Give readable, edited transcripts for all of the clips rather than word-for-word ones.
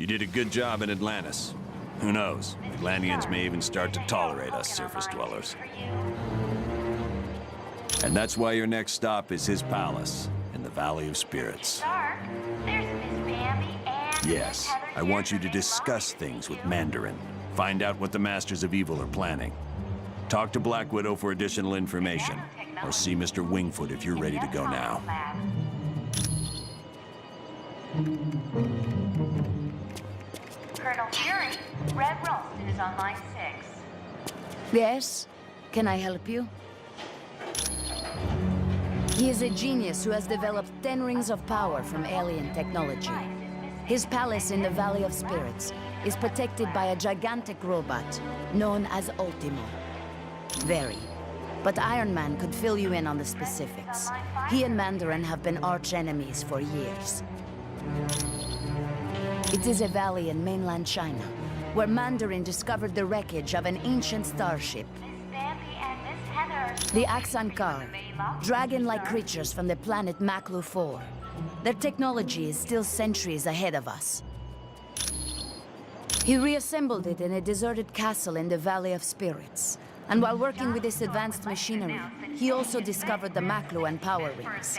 You did a good job in Atlantis. Who knows? Atlanteans may even start to tolerate us surface dwellers. And that's why your next stop is his palace, in the Valley of Spirits. Yes, I want you to discuss things with Mandarin. Find out what the Masters of Evil are planning. Talk to Black Widow for additional information, or see Mr. Wingfoot if you're ready to go now. Colonel Fury, Red Ralston is on line 6. Yes? Can I help you? He is a genius who has developed 10 rings of power from alien technology. His palace in the Valley of Spirits is protected by a gigantic robot known as Ultimo. Very. But Iron Man could fill you in on the specifics. He and Mandarin have been arch enemies for years. It is a valley in mainland China, where Mandarin discovered the wreckage of an ancient starship. The Aksankar, dragon-like creatures from the planet Maklu 4. Their technology is still centuries ahead of us. He reassembled it in a deserted castle in the Valley of Spirits. And while working with this advanced machinery, he also discovered the Maklu and power rings.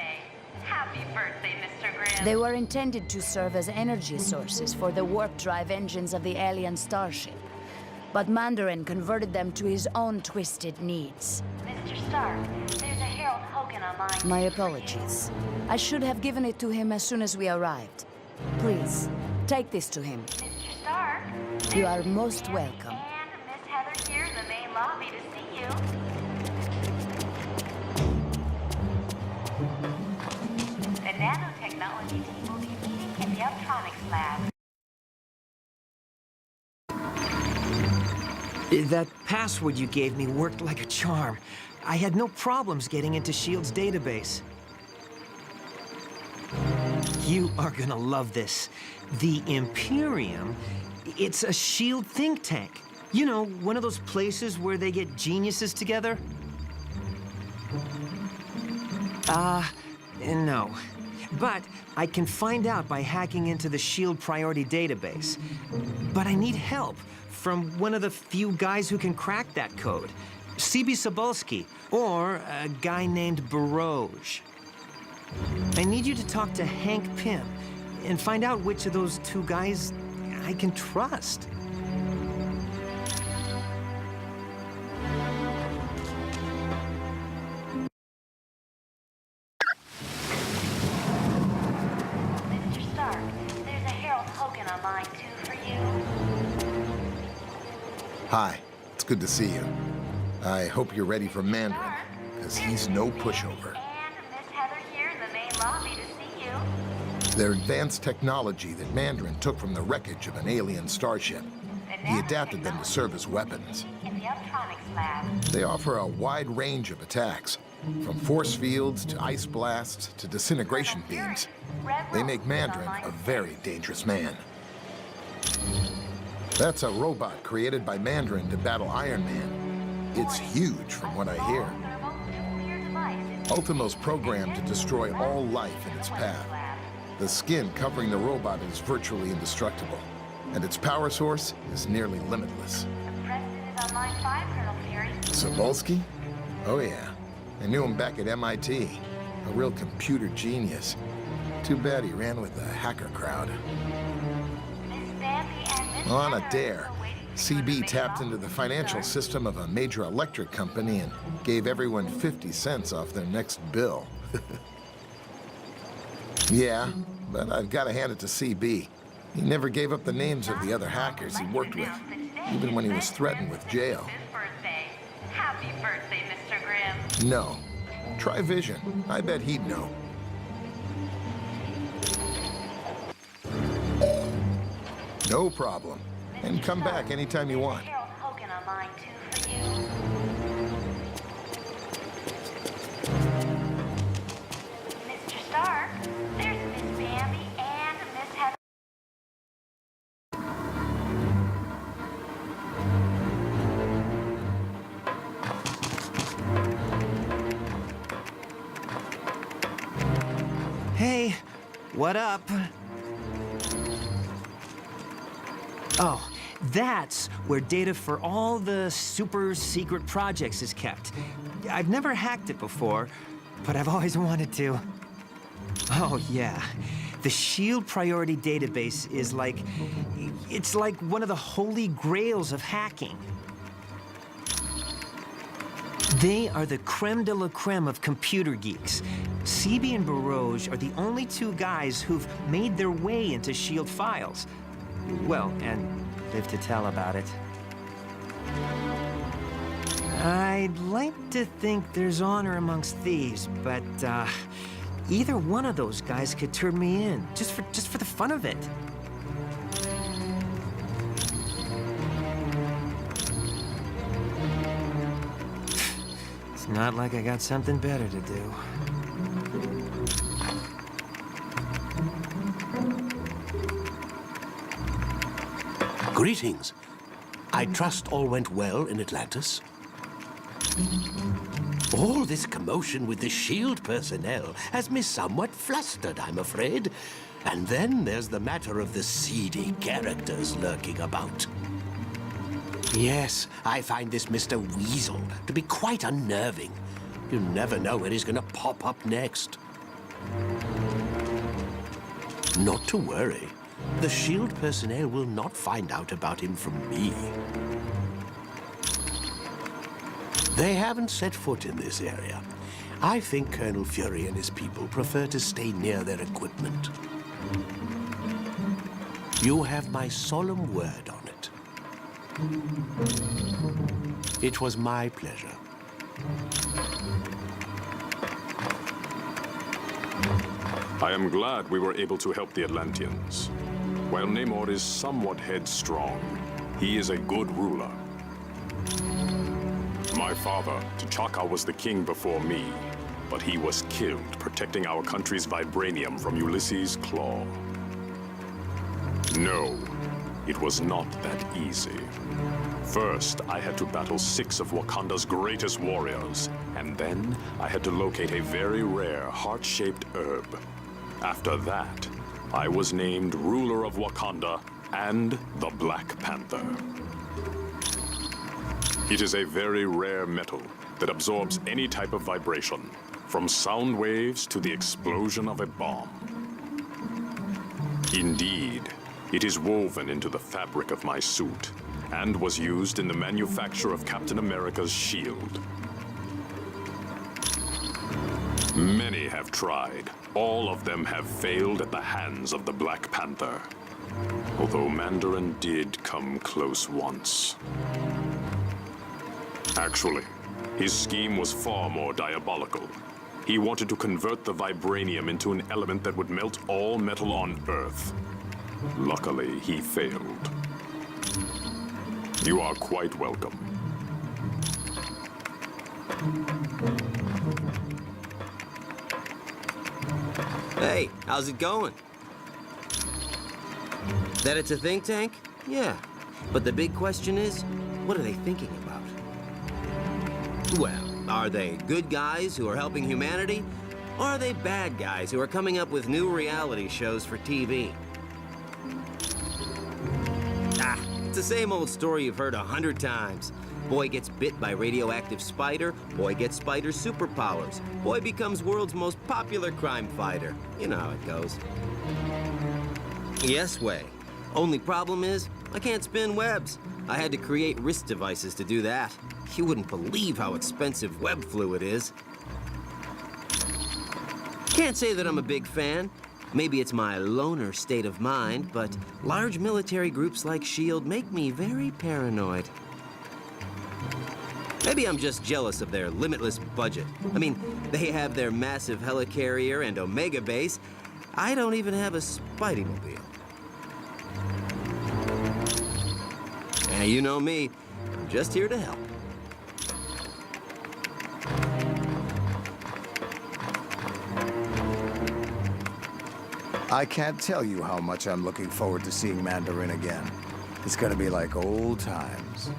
Happy birthday, Mr. Grimm. They were intended to serve as energy sources for the warp drive engines of the alien starship. But Mandarin converted them to his own twisted needs. Mr. Stark, there's a Harold Hogan on line. My apologies. I should have given it to him as soon as we arrived. Please, take this to him. Mr. Stark, You are most welcome. and Miss Heather here in the main lobby to see you. The nanotechnology team will be meeting in the electronics lab. That password you gave me worked like a charm. I had no problems getting into S.H.I.E.L.D.'s database. You are gonna love this. The Imperium, it's a S.H.I.E.L.D. think tank. You know, one of those places where they get geniuses together? No. But I can find out by hacking into the S.H.I.E.L.D. priority database. But I need help from one of the few guys who can crack that code. C.B. Cebulski, or a guy named Baroge. I need you to talk to Hank Pym and find out which of those two guys I can trust. Mr. Stark, there's a Harold Hogan on line 2 for you. Hi, it's good to see you. I hope you're ready for Mandarin, because he's no pushover. And Miss Heather here in the main lobby to see you. They're advanced technology that Mandarin took from the wreckage of an alien starship. He adapted them to serve as weapons. In the electronics lab. They offer a wide range of attacks, from force fields to ice blasts to disintegration beams. They make Mandarin a very dangerous man. That's a robot created by Mandarin to battle Iron Man. It's huge from what I hear. Ultimo's programmed to destroy all life in its path. The skin covering the robot is virtually indestructible, and its power source is nearly limitless. The president is on line 5, Colonel Fury. Cebulski? Oh yeah, I knew him back at MIT. A real computer genius. Too bad he ran with the hacker crowd. Miss Bambi and Miss On a Heather dare, are waiting for you in the CB main tapped lobby, into the Mr. financial Stark. system of a major electric company and gave everyone 50 cents off their next bill. Yeah, but I've got to hand it to CB. He never gave up the names of the other hackers he worked with, even when he was threatened with jail. His birthday. Happy birthday, Mr. Grimm. No. Try Vision. I bet he'd know. No problem. And come back anytime you want. Harold Hogan on line 2 for you. Mr. Stark, there's Miss Bambi and Miss Heather. Hey, what up? Oh, that's where data for all the super secret projects is kept. I've never hacked it before, but I've always wanted to. Oh, yeah. The SHIELD Priority Database is like... it's like one of the holy grails of hacking. They are the creme de la creme of computer geeks. CB and Barouge are the only two guys who've made their way into SHIELD files. Well, and live to tell about it. I'd like to think there's honor amongst thieves, but either one of those guys could turn me in, just for the fun of it. It's not like I got something better to do. Greetings. I trust all went well in Atlantis. All this commotion with the SHIELD personnel has me somewhat flustered, I'm afraid. And then there's the matter of the seedy characters lurking about. Yes, I find this Mr. Weasel to be quite unnerving. You never know where he's gonna pop up next. Not to worry. The SHIELD personnel will not find out about him from me. They haven't set foot in this area. I think Colonel Fury and his people prefer to stay near their equipment. You have my solemn word on it. It was my pleasure. I am glad we were able to help the Atlanteans. While Namor is somewhat headstrong, he is a good ruler. My father, T'Chaka, was the king before me, but he was killed protecting our country's vibranium from Ulysses' claw. No, it was not that easy. First, I had to battle 6 of Wakanda's greatest warriors, and then I had to locate a very rare heart-shaped herb. After that, I was named ruler of Wakanda and the Black Panther. It is a very rare metal that absorbs any type of vibration, from sound waves to the explosion of a bomb. Indeed, it is woven into the fabric of my suit and was used in the manufacture of Captain America's shield. Many have tried. All of them have failed at the hands of the Black Panther. Although Mandarin did come close once. Actually, his scheme was far more diabolical. He wanted to convert the vibranium into an element that would melt all metal on Earth. Luckily, he failed. You are quite welcome. Hey, how's it going? That it's a think tank? Yeah. But the big question is, what are they thinking about? Well, are they good guys who are helping humanity? Or are they bad guys who are coming up with new reality shows for TV? Ah, it's the same old story you've heard 100 times. Boy gets bit by radioactive spider, boy gets spider superpowers. Boy becomes world's most popular crime fighter. You know how it goes. Yes way. Only problem is, I can't spin webs. I had to create wrist devices to do that. You wouldn't believe how expensive web fluid is. Can't say that I'm a big fan. Maybe it's my loner state of mind, but large military groups like SHIELD make me very paranoid. Maybe I'm just jealous of their limitless budget. I mean, they have their massive helicarrier and Omega base. I don't even have a Spidey-mobile. And you know me, I'm just here to help. I can't tell you how much I'm looking forward to seeing Mandarin again. It's gonna be like old times.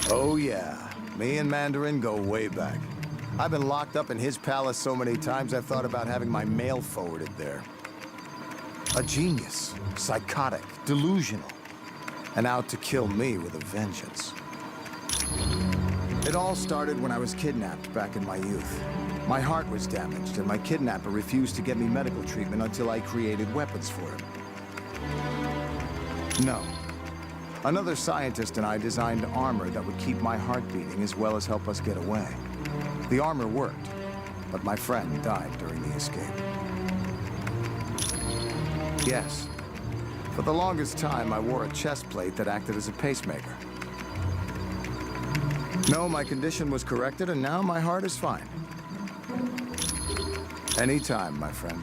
Oh yeah, me and Mandarin go way back. I've been locked up in his palace so many times I've thought about having my mail forwarded there. A genius, psychotic, delusional, and out to kill me with a vengeance. It all started when I was kidnapped back in my youth. My heart was damaged, and my kidnapper refused to get me medical treatment until I created weapons for him. No. Another scientist and I designed armor that would keep my heart beating as well as help us get away. The armor worked, but my friend died during the escape. Yes. For the longest time, I wore a chest plate that acted as a pacemaker. No, my condition was corrected, and now my heart is fine. Anytime, my friend.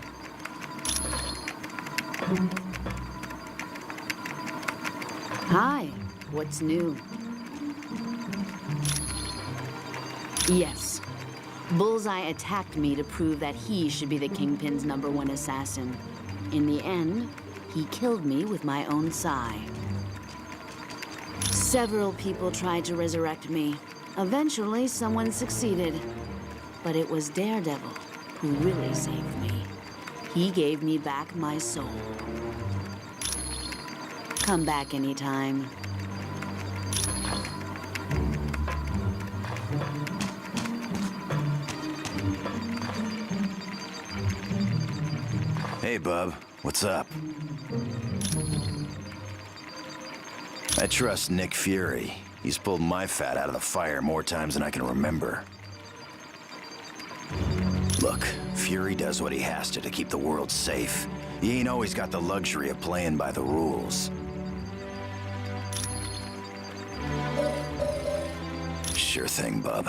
Hi, what's new? Yes. Bullseye attacked me to prove that he should be the Kingpin's #1 assassin. In the end, he killed me with my own sai. Several people tried to resurrect me. Eventually, someone succeeded. But it was Daredevil who really saved me. He gave me back my soul. Come back anytime. Hey, bub. What's up? I trust Nick Fury. He's pulled my fat out of the fire more times than I can remember. Look, Fury does what he has to keep the world safe. He ain't always got the luxury of playing by the rules. Sure thing, bub.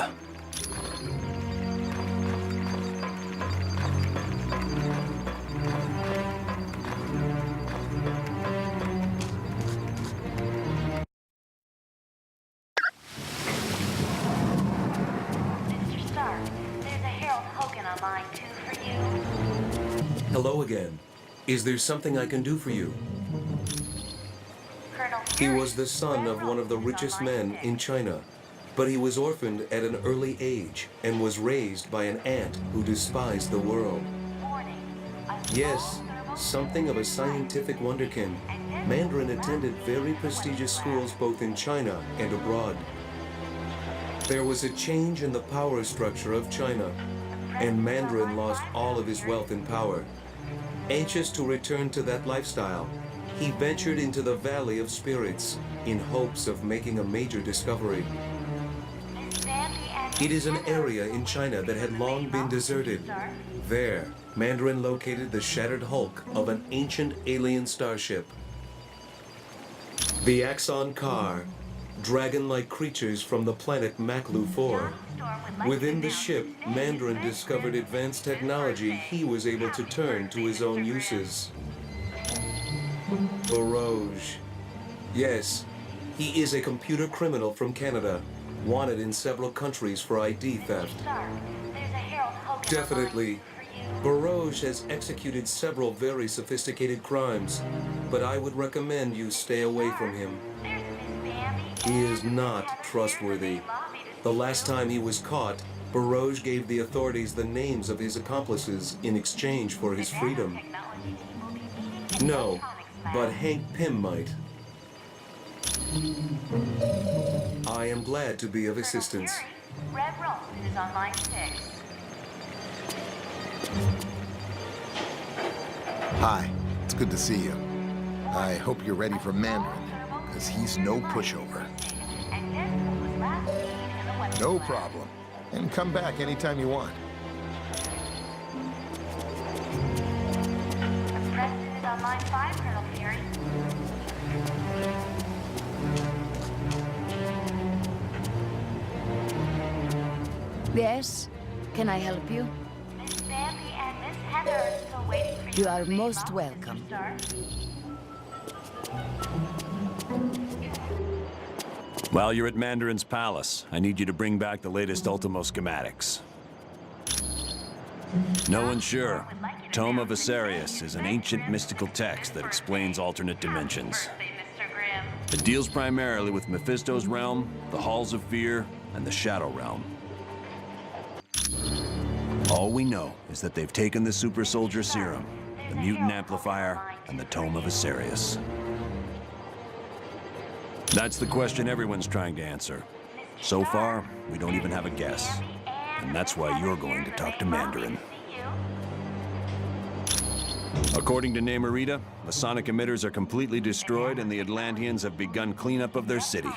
Mr. Stark, there's a Harold Hogan on line 2 for you. Hello again. Is there something I can do for you? Colonel He Fury, was the son of one of the richest men in China, but he was orphaned at an early age and was raised by an aunt who despised the world. Warning. Yes, something of a scientific wonderkin. Mandarin attended very prestigious schools both in China and abroad. There was a change in the power structure of China, and Mandarin lost all of his wealth and power. Anxious to return to that lifestyle, he ventured into the Valley of Spirits in hopes of making a major discovery. It is an area in China that had long been deserted. There, Mandarin located the shattered hulk of an ancient alien starship. The Axon Car, dragon-like creatures from the planet Maklu 4. Within the ship, Mandarin discovered advanced technology he was able to turn to his own uses. Barouge. Yes, he is a computer criminal from Canada, wanted in several countries for ID theft. Stark, there's a Harold Hogan Definitely. Barouge has executed several very sophisticated crimes, but I would recommend you stay away from him. There's Miss Bambi. He is not trustworthy. The last time he was caught, Barouge gave the authorities the names of his accomplices in exchange for his freedom. No, but Hank Pym might. I am glad to be of assistance. Red Rome is on line 6. Hi, it's good to see you. I hope you're ready for Mandarin, because he's no pushover. And this was last seen in the weapons No lab. problem. And come back anytime you want. The President is on line 5, Colonel Fury. Yes? Can I help you? Miss Bambi and Miss Heather are still waiting for you. You are at the main most lobby, welcome. Mr. Stark. While you're at Mandarin's palace, I need you to bring back the latest Ultimo schematics. No one's sure. Tome of Asarius is an ancient mystical text that explains alternate dimensions. Birthday, Mr. Grimm. It deals primarily with Mephisto's realm, the Halls of Fear, and the Shadow Realm. All we know is that they've taken the super soldier serum the mutant amplifier, and the Tome of Asarius. That's the question everyone's trying to answer. So far, we don't even have a guess. And that's why you're going to talk to Mandarin. According to Namorita, the sonic emitters are completely destroyed and the Atlanteans have begun cleanup of their city.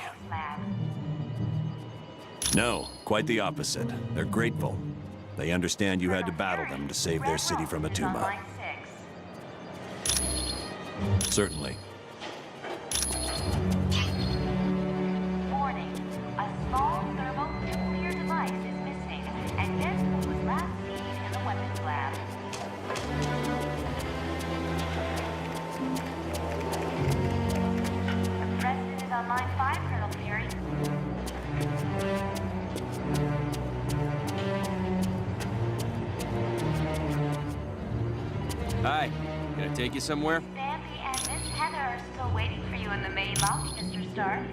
No, quite the opposite. They're grateful. They understand you had to battle them to save their city from Atuma. Certainly. Warning. A small thermonuclear device is missing, and this was last seen in the weapons lab. The President is on line 5, Colonel Fury. Hi. Can I take you somewhere? Sandy and Miss Heather are still waiting for you in the main lobby, Mr. Stark.